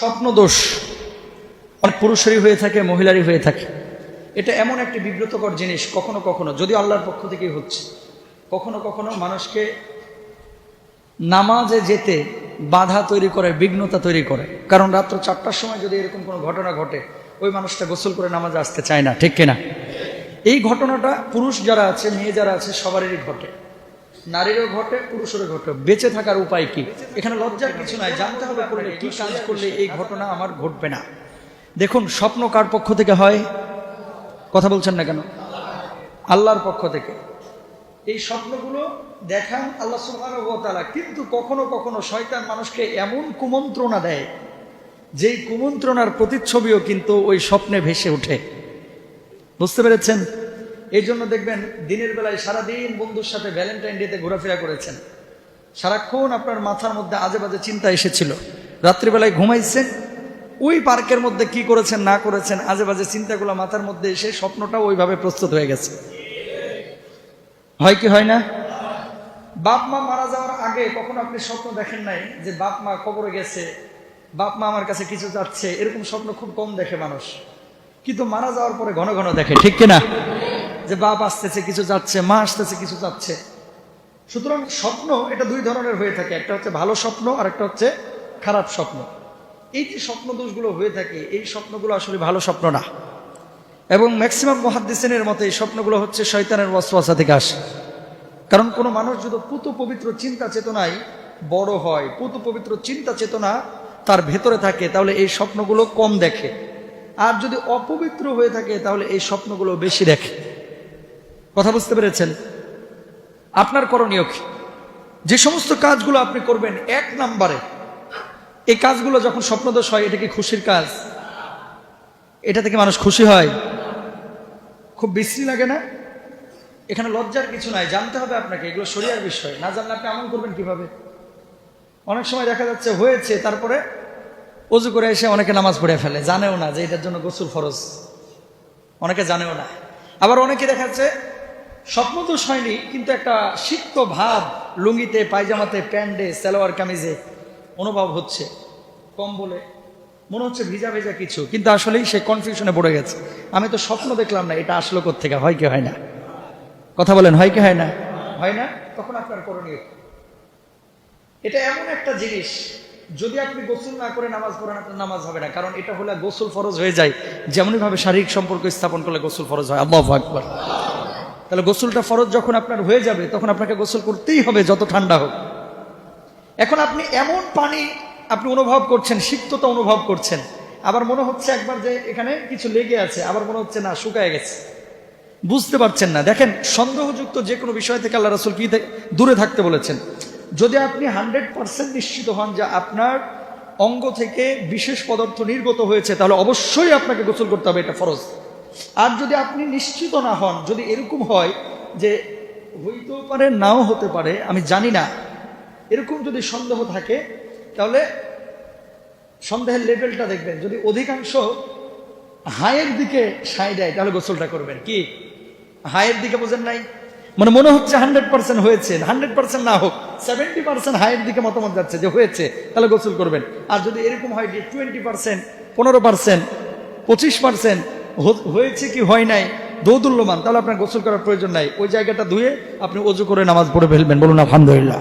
স্বপ্ন দোষ অনেক পুরুষেরই হয়ে থাকে, মহিলারই হয়ে থাকে। এটা এমন একটি বিব্রতকর জিনিস, কখনো কখনো যদিও আল্লাহর পক্ষ থেকেই হচ্ছে, কখনো কখনো মানুষকে নামাজে যেতে বাধা তৈরি করে, বিঘ্নতা তৈরি করে। কারণ রাত্র 4টার সময় যদি এরকম কোনো ঘটনা ঘটে, ওই মানুষটা গোসল করে নামাজে আসতে চায় না, ঠিক কিনা? এই ঘটনাটা পুরুষ যারা আছে, মেয়ে যারা আছে, সবারই ঘটে, নারীরও ঘটে, পুরুষেরও ঘটে। বেঁচে থাকার উপায় কি? এখানে লজ্জার কিছু নাই, জানতে হবে করলে কি কাজ করলে এই ঘটনা আমার ঘটবে না। দেখুন, স্বপ্ন কার পক্ষ থেকে হয়? কথা বলছেন না কেন? আল্লাহর পক্ষ থেকে। এই স্বপ্নগুলো দেখান আল্লাহ সুবহানাহু ওয়া তাআলা। কিন্তু কখনো কখনো শয়তান মানুষকে এমন কুমন্ত্রণা দেয়, যেই কুমন্ত্রণার প্রতিচ্ছবিও কিন্তু ওই স্বপ্নে ভেসে ওঠে। বুঝতে পেরেছেন? এই জন্য দেখবেন দিনের বেলায় সারাদিন বন্ধুর সাথে ভ্যালেন্টাইন ডেতে ঘোরাফেরা করেছেন, সারাক্ষণ আপনার মাথার মধ্যে আজে বাজে চিন্তা এসেছিল। রাত্রিবেলায় ঘুমাইছেন, ওই পার্কের মধ্যে কি করেছেন না করেছেন, আজে বাজে চিন্তাগুলো মাথার মধ্যে এসে স্বপ্নটাও ওইভাবে প্রস্তুত হয়ে গেছে। হয় কি হয় না? বাপ মা মারা যাওয়ার আগে কখনো আপনি স্বপ্ন দেখেন নাই যে বাপ মা কবরে গেছে, বাপ মা আমার কাছে কিছু চাচ্ছে? এরকম স্বপ্ন খুব কম দেখে মানুষ, কিন্তু মারা যাওয়ার পরে ঘন ঘন দেখে, ঠিক কিনা? যে বাপ আসতেছে কিছু চাচ্ছে, মা আসতেছে কিছু চাচ্ছে। সুতরাং স্বপ্ন এটা দুই ধরনের হয়ে থাকে, একটা হচ্ছে ভালো স্বপ্ন আর একটা হচ্ছে খারাপ স্বপ্ন। এই যে স্বপ্ন দোষগুলো হয়ে থাকে, এই স্বপ্নগুলো আসলে ভালো স্বপ্ন না। এবং ম্যাক্সিমাম মুহাদ্দিসিনের মতে এই স্বপ্নগুলো হচ্ছে শয়তানের ওয়াসওয়াসা থেকে আসে। কারণ কোনো মানুষ যদি পুত পবিত্র চিন্তা চেতনায় বড় হয়, পুত পবিত্র চিন্তা চেতনা তার ভেতরে থাকে, তাহলে এই স্বপ্নগুলো কম দেখে। আর যদি অপবিত্র হয়ে থাকে, তাহলে এই স্বপ্নগুলো বেশি দেখে। কথা বুঝতে পেরেছেন? আপনার করণীয় কি? যে সমস্ত কাজগুলো আপনি করবেন, 1 নম্বরে এই কাজগুলো যখন স্বপ্নদোষ হয়, এটা কি খুশির কাজ? এটা থেকে মানুষ খুশি হয়? খুব বিশ্রী লাগে না? এখানে লজ্জার কিছু নাই, জানতে হবে আপনাকে, এগুলো শরীয়তের বিষয়। না জানলে আপনি আমল করবেন কিভাবে? অনেক সময় দেখা যাচ্ছে হয়েছে, তারপরে ওযু করে এসে অনেকে নামাজ পড়ে ফেলে, জানেও না যে এটার জন্য গোসল ফরজ, অনেকে জানেও না। আবার অনেকে দেখা যাচ্ছে স্বপ্ন দোষ হয়নি, কিন্তু একটা সিক্ত ভাব লুঙ্গিতে, পায়জামাতে, প্যান্টে, সালোয়ার কামিজে অনুভব হচ্ছে, কম্বলে মনে হচ্ছে ভিজা ভেজা কিছু, কিন্তু আসলেই সে কনফিউশনে পড়ে গেছে। আমি তো স্বপ্ন দেখলাম না, এটা আসলো কোত্থেকে? হয় কি হয় না? কথা বলেন, হয় কি হয় না? হয় না? তখন আপনার করণীয় কি? এটা এমন একটা জিনিস, যদি আপনি গোসল না করে নামাজ পড়েন, আপনার নামাজ হবে না। কারণ এটা হলে গোসল ফরজ হয়ে যায়, যেমনই ভাবে শারীরিক সম্পর্ক স্থাপন করলে গোসল ফরজ হয়। আল্লাহু আকবার। তাহলে গোসলটা ফরজ যখন আপনার হয়ে যাবে, তখন আপনাকে গোসল করতেই হবে, যত ঠান্ডা হোক। এখন আপনি এমন পানি আপনি অনুভব করছেন, সিক্ততা অনুভব করছেন, আবার মনে হচ্ছে একবার যে এখানে কিছু লেগে আছে, আবার মনে হচ্ছে না শুকায় গেছে, বুঝতে পারছেন না। দেখেন, সন্দেহযুক্ত যে কোনো বিষয় থেকে আল্লাহ রাসূল কি দূরে থাকতে বলেছেন। যদি আপনি 100% নিশ্চিত হন যে আপনার অঙ্গ থেকে বিশেষ পদার্থ নির্গত হয়েছে, তাহলে অবশ্যই আপনাকে গোসল করতে হবে, এটা ফরজ। আর যদি আপনি নিশ্চিত না হন, যদি এরকম হয় যে হইতেও পারে নাও হতে পারে, আমি জানি না, এরকম যদি সন্দেহ থাকে, তাহলে সন্দেহের লেভেলটা দেখবেন। যদি অধিকাংশ হায়ের দিকে সাই দেয়, তাহলে গোসলটা করবেন। কি হায়ের দিকে বোঝেন নাই? মানে মনে হচ্ছে 100% হয়েছে, 100% না হোক, 70% হায়ের দিকে মতামত যাচ্ছে যে হয়েছে, তাহলে গোসল করবেন। আর যদি এরকম হয় যে 20%, 15%, 25% হয়েছে কি হয় নাই দোদুল্যমান, তাহলে আপনার গোসল করার প্রয়োজন নাই। ওই জায়গাটা ধুয়ে আপনি ওযু করে নামাজ পড়ে ফেলবেন। বলুন আলহামদুলিল্লাহ।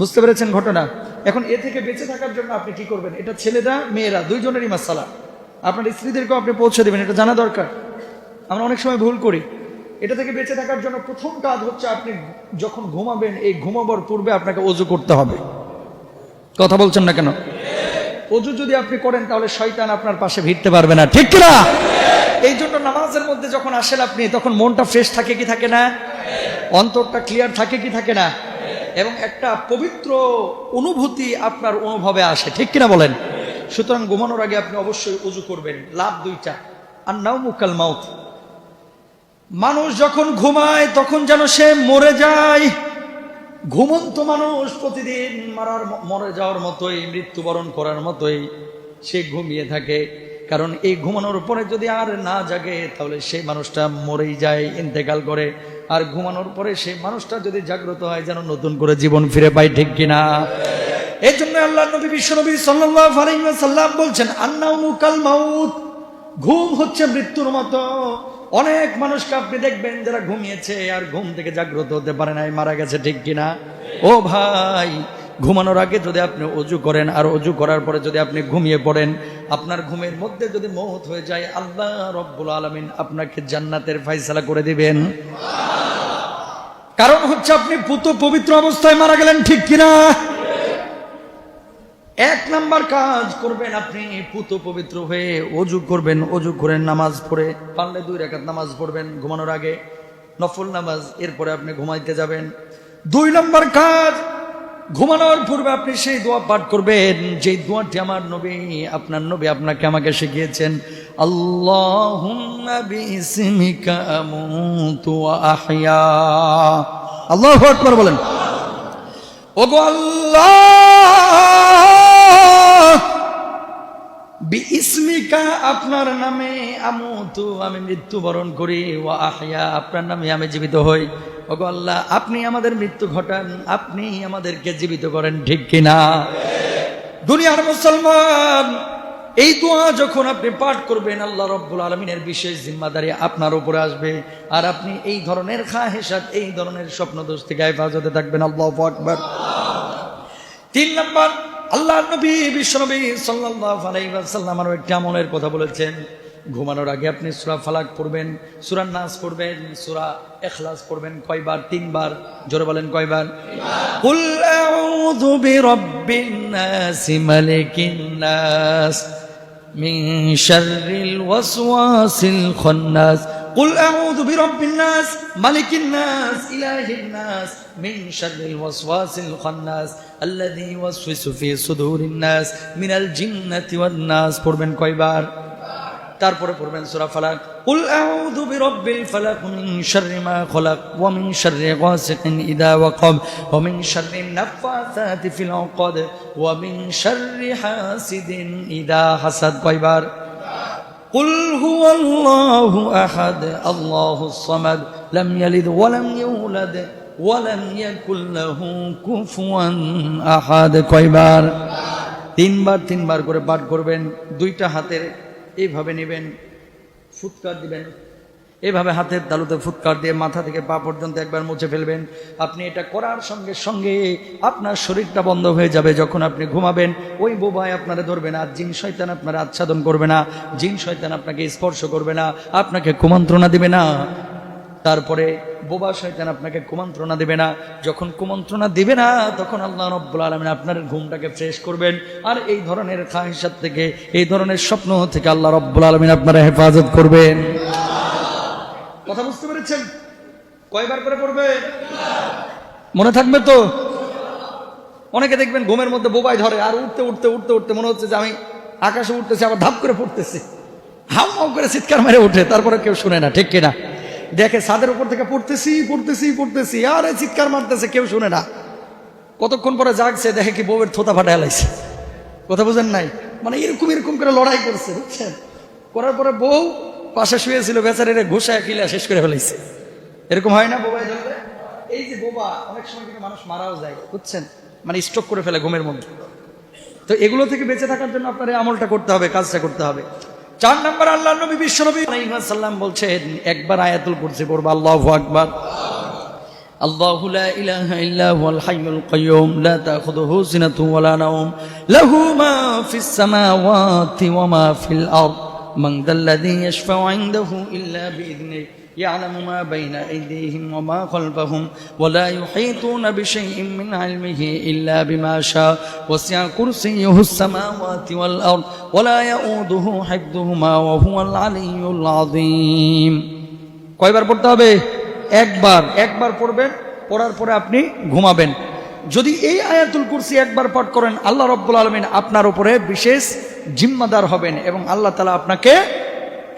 বুঝতে পেরেছেন ঘটনা? এখন এ থেকে বেঁচে থাকার জন্য আপনি কি করবেন? এটা ছেলেরা মেয়েরা দুইজনেরই মাসালা। আপনার স্ত্রীদেরকেও আপনি পৌঁছে দেবেন, এটা জানা দরকার। আমরা অনেক সময় ভুল করি। এটা থেকে বেঁচে থাকার জন্য প্রথম কাজ হচ্ছে, আপনি যখন ঘুমাবেন, এই ঘুমাবার পূর্বে আপনাকে ওযু করতে হবে। কথা বলছেন না কেন? ওযু যদি আপনি করেন, তাহলে শয়তান আপনার পাশে ভিড়তে পারবে না, ঠিক কিনা? এই জন্য নামাজের মধ্যে যখন আসেন আপনি, তখন মনটা ফ্রেশ থাকে কি থাকে না? অন্তরটা ক্লিয়ার থাকে কি থাকে না? এবং একটা পবিত্র অনুভূতি আপনার অনুভবে আসে, ঠিক কিনা বলেন? সুতরাং ঘুমানোর আগে আপনি অবশ্যই ওযু করবেন। লাভ 2টা। আর নাওমু কাল মাউত। মানুষ যখন ঘুমায়, তখন যেন সে মরে যায়। ঘুমন্ত মানুষ প্রতিদিন মরে যাওয়ার মতোই, মৃত্যুবরণ করার মতোই সে ঘুমিয়ে থাকে। কারণ এই ঘুমানোর পরে যদি আর না জাগে, তাহলে সেই মানুষটা মরেই যায়, ইন্তেকাল করে। আর ঘুমানোর পরে সেই মানুষটা যদি জাগ্রত হয়, যেন নতুন করে জীবন ফিরে পায়, ঠিক কিনা? এই জন্য আল্লাহ নবী বিশ্বনবী সাল্লাল্লাহু আলাইহি ওয়াসাল্লাম বলছেন আন্নাউমু কাল মাউত, ঘুম হচ্ছে মৃত্যুর মতো। অনেক মানুষকে আপনি দেখবেন যারা ঘুমিয়েছে আর ঘুম থেকে জাগ্রত হতে পারে নাই, মারা গেছে, ঠিক কিনা? ও ভাই, ঘুমানোর আগে যদি আপনি অজু করেন আর অজু করার পরে যদি আপনি ঘুমিয়ে পড়েন, আপনার ঘুমের মধ্যে যদি মওত হয়ে যায়, আল্লাহ রব্বুল আলামিন আপনাকে জান্নাতের ফয়সালা করে দিবেন। কারণ হচ্ছে আপনি পুত পবিত্র অবস্থায় মারা গেলেন, ঠিক কিনা? এক নাম্বার কাজ করবেন, আপনি পুত পবিত্র হয়ে অজু করবেন, অজু করে নামাজ পড়ে, পারলে 2 রাকাত নামাজ পড়বেন ঘুমানোর আগে, নফল নামাজ, এরপরে আপনি ঘুমাইতে যাবেন। 2 নাম্বার কাজ, ঘুমানোর পূর্বে আপনি সেই দোয়া পাঠ করবেন, যে দোয়াটি আমার নবী, আপনার নবী আপনাকে আমাকে শিখিয়েছেন, আল্লাহুম্মা বিইসমিকা আমুতু ওয়া আহইয়া। আল্লাহু আকবার বলেন। ওগো আল্লাহ, বিইসমিকা, আপনার নামে, আমুতু, আমি মৃত্যুবরণ করি, ওয়া আহইয়া, আপনার নামে আমি জীবিত হই। ওগো আল্লাহ, আপনি আমাদের মৃত্যু ঘটান, আপনি আমাদেরকে জীবিত করেন, ঠিক কিনা? দুনিয়ার মুসলমান, এই দোয়া যখন আপনি পাঠ করবেন, আল্লাহ রাব্বুল আলামিনের বিশেষ জিম্মাদারি আপনার উপরে আসবে, আর আপনি এই ধরনের খাহেসাত, এই ধরনের স্বপ্নদোষ থেকে হেফাজতে থাকবেন। আল্লাহু আকবার। 3 নাম্বার, আল্লাহর নবী বিশ্বনবী সাল্লাল্লাহু আলাইহি ওয়াসাল্লাম আরো একটা আমলের কথা বলেছেন। ঘুমানোর আগে আপনি সূরা ফালাক পড়বেন, সূরা নাস পড়বেন, সূরা ইখলাস পড়বেন। কয়বার? 3 বার। জোরে বলেন, কয়বার? কুল আউযু বিরাব্বিন নাস, মালিকিন নাস, মিন শাররিল ওয়াসওয়াসিল খান্নাস। কুল আউযু বিরাব্বিন নাস, মালিকিন নাস, ইলাহিন নাস, মিন শাররিল ওয়াসওয়াসিল খান্নাস, আল্লাযী ইউওয়াসওয়িসু ফি সুদুরিন নাস, মিনাল জিন্নাতি ওয়ান নাস। পড়বেন কয়বার? তারপরে পড়বেন সূরা ফালাক, কুল আউযু বিরাব্বিল ফালাক, মিন শাররি মা খালাক, ওয়া মিন শাররি গাসিকিন ইযা ওয়াকাব, ওয়া মিন শাররিন নাফাসাতি ফিল উকাদ, ওয়া মিন শাররি হাসিদিন ইযা হাসাদ। কয়বার? কুল হুয়াল্লাহু আহাদ, আল্লাহুস সামাদ, লাম ইয়ালিদ ওয়া লাম ইউলাদ, ওয়া লাম ইয়াকুল লাহু কুফুয়ান আহাদ। কয়বার? 3 বার 3 বার করে পাঠ করবেন। 2টা হাতের এইভাবে নেবেন, ফুৎকার দিবেন, এইভাবে হাতের তালুতে ফুৎকার দিয়ে মাথা থেকে পা পর্যন্ত একবার মুছে ফেলবেন। আপনি এটা করার সঙ্গে সঙ্গে আপনার শরীরটা বন্ধ হয়ে যাবে। যখন আপনি ঘুমাবেন, ওই বোবায় আপনারা ধরবে না, জিন শয়তান আপনারা আচ্ছাদন করবে না, জিন শয়তান আপনাকে স্পর্শ করবে না, আপনাকে কুমন্ত্রণা দিবে না। তারপরে বোবা শয়তান আপনাকে কুমন্ত্রণা দিবে না। যখন কুমন্ত্রণা দিবে না, তখন আল্লাহ রাব্বুল আলামিন আপনার ঘুমটাকে ফ্রেশ করবেন। আর এই ধরনের খাহিসাত থেকে, এই ধরনের স্বপ্ন থেকে আল্লাহ রাব্বুল আলামিন আপনারা হেফাজত করবেন। কথা বুঝতে পেরেছেন? কয়বার করে পড়বে? মনে থাকবে তো? অনেকে দেখবেন ঘুমের মধ্যে বোবাই ধরে, আর উঠতে উঠতে উঠতে উঠতে মনে হচ্ছে যে আমি আকাশে উঠতেছি, আবার ধাপ করে পড়তেছি, হাউ হাউ করে চিৎকার মেরে উঠে, তারপরে কেউ শুনে না, ঠিক কিনা? দেখে ছাদের উপর থেকে পড়তেছি পড়তেছি পড়তেছি, আর চিৎকার মারতেছে, কেউ শুনে না। কতক্ষণ পরে জাগছে, দেখে কি বউয়ের থোতা ফাটা হেলাইছে। কথা বুঝেন নাই? মানে এরকম এরকম করে লড়াই করছে, বুঝছেন? করার পরে বউ পাশে শুয়েছিল, বেচারে ঘুষায় কিলা শেষ করে ফেলাইছে। এরকম হয় না বোবাই ধরলে? এই যে বোবা, অনেক সময় কিন্তু মানুষ মারাও যায়, বুঝছেন? মানে স্ট্রোক করে ফেলে ঘুমের মধ্যে। তো এগুলো থেকে বেঁচে থাকার জন্য আপনার এই আমলটা করতে হবে, কাজটা করতে হবে। 4 নাম্বার, আল্লাহ নবী বিশ্বনবী আলাইহিস সালাম বলছেন, একবার আয়াতুল কুরসি পড়বা। আল্লাহু আকবার। আল্লাহু লা ইলাহা ইল্লা হুয়াল হাইয়ুল কাইয়্যুম, লা তাখুযুহু সিনাতুন ওয়া লা নাওম, লাহু মা ফিস সামাওয়াতি ওয়া মা ফিল আরদ, মান যাল্লাযী ইয়াশফা'ু 'ইনদাহু ইল্লা বিইذনিহি, يعلم ما بين أيديهم وما خلفهم ولا يحيطون بشيء من علمه إلا بما شاء وسع كرسيه السماوات والأرض ولا يؤوده حفظهما وهو العلي العظيم। কয়বার পড়তে হবে? একবার পড়বেন, পড়ার পরে আপনি ঘুমাবেন। যদি এই আয়াতুল কুরসি একবার পাঠ করেন, আল্লাহ রাব্বুল আলামিন আপনার উপরে বিশেষ জিম্মাদার হবেন এবং আল্লাহ তাআলা আপনাকে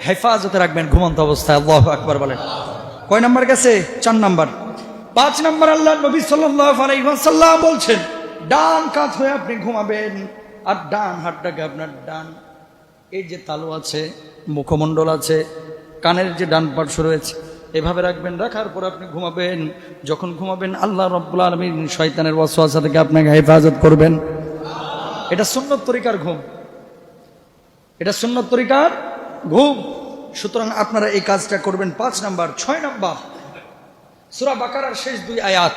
হেফাজতে রাখবেন ঘুমন্ত অবস্থায়। আল্লাহু আকবার বলেন। কয় নাম্বার গেছে? 4 নাম্বার। 5 নাম্বার, আল্লাহ নবী সাল্লাল্লাহু আলাইহি ওয়াসাল্লাম বলছেন, ডান কাত হয়ে আপনি ঘুমাবেন, আর ডান হাতটাকে আপনার ডান এই যে তালু আছে, মুখমণ্ডল আছে, কানের যে ডান পার্শ্ব রয়েছে, এভাবে রাখবেন। রাখার পর আপনি ঘুমাবেন। যখন ঘুমাবেন, আল্লাহ রাব্বুল আলামিন শয়তানের ওয়াসওয়াসা থেকে আপনাকে হেফাজত করবেন। এটা সুন্নত তরিকার ঘুম, এটা সুন্নত তরিকার ঘুম। সুতরাং আপনারা এই কাজটা করবেন। 5 নাম্বার। 6 নাম্বার, সূরা বাকারার শেষ 2 আয়াত,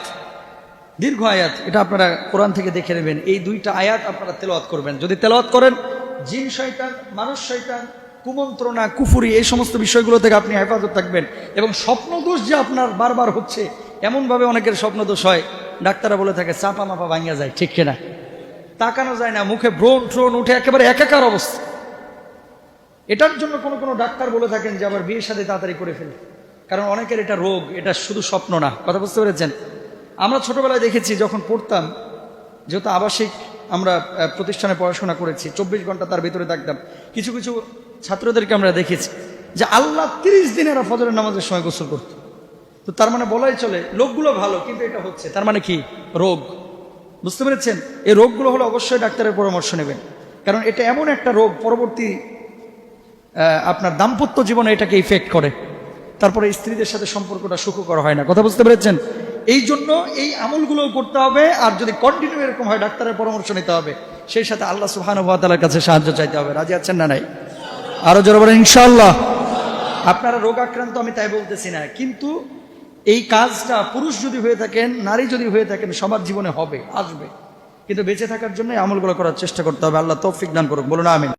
দীর্ঘ আয়াত, এটা আপনারা কোরআন থেকে দেখে নেবেন। এই 2টা আয়াত আপনারা তেলাওয়াত করবেন। যদি তেলাওয়াত করেন, জিন শয়তান, মানুষ শয়তান, কুমন্ত্রণা, কুফুরি, এই সমস্ত বিষয়গুলো থেকে আপনি হেফাজত থাকবেন। এবং স্বপ্নদোষ যে আপনার বারবার হচ্ছে, এমনভাবে অনেকের স্বপ্নদোষ হয়, ডাক্তাররা বলে থাকে চাপা মাপা ভাঙিয়া যায়, ঠিক কিনা? তাকানো যায় না, মুখে ব্রণ ট্রণ উঠে একেবারে একাকার অবস্থা। এটার জন্য কোনো ডাক্তার বলে থাকেন যে আবার বিয়ে শাদী তাড়াতাড়ি করে ফেলে, কারণ অনেকের এটা রোগ, এটা শুধু স্বপ্ন না। কথা বুঝতে পেরেছেন? আমরা ছোটবেলায় দেখেছি, যখন পড়তাম, যেহেতু আবাসিক আমরা প্রতিষ্ঠানে পড়াশোনা করেছি, 24 ঘন্টা তার ভিতরে থাকতাম, কিছু কিছু ছাত্রদেরকে আমরা দেখেছি যে আল্লাহ 30 দিন এরা ফজরের নামাজের সময় গোসল করত। তো তার মানে বলাই চলে লোকগুলো ভালো, কিন্তু এটা হচ্ছে, তার মানে কি? রোগ। বুঝতে পেরেছেন? এই রোগগুলো হলে অবশ্যই ডাক্তারের পরামর্শ নেবেন, কারণ এটা এমন একটা রোগ পরবর্তী আপনার দাম্পত্য জীবনে এটাকে ইফেক্ট করে, তারপরে স্ত্রীদের সাথে সম্পর্কটা সুখকর হয় না। কথা বুঝতে পেরেছেন? এই জন্য এই আমলগুলো করতে হবে, আর যদি কন্টিনিউ এরকম হয় ডাক্তারের পরামর্শ নিতে হবে, সেই সাথে আল্লাহ সুবহানাহু ওয়া তাআলার কাছে সাহায্য চাইতে হবে। রাজি আছেন না? নাই? আরো জোরে বলেন ইনশাআল্লাহ। আপনারা রোগ আক্রান্ত আমি তাই বলতেছি না, কিন্তু এই কাজটা পুরুষ যদি হয়ে থাকেন, নারী যদি হয়ে থাকেন, সবার জীবনে হবে, আসবে। কিন্তু বেঁচে থাকার জন্য এই আমলগুলো করার চেষ্টা করতে হবে। আল্লাহ তৌফিক দান করুক, বলুন আমিন।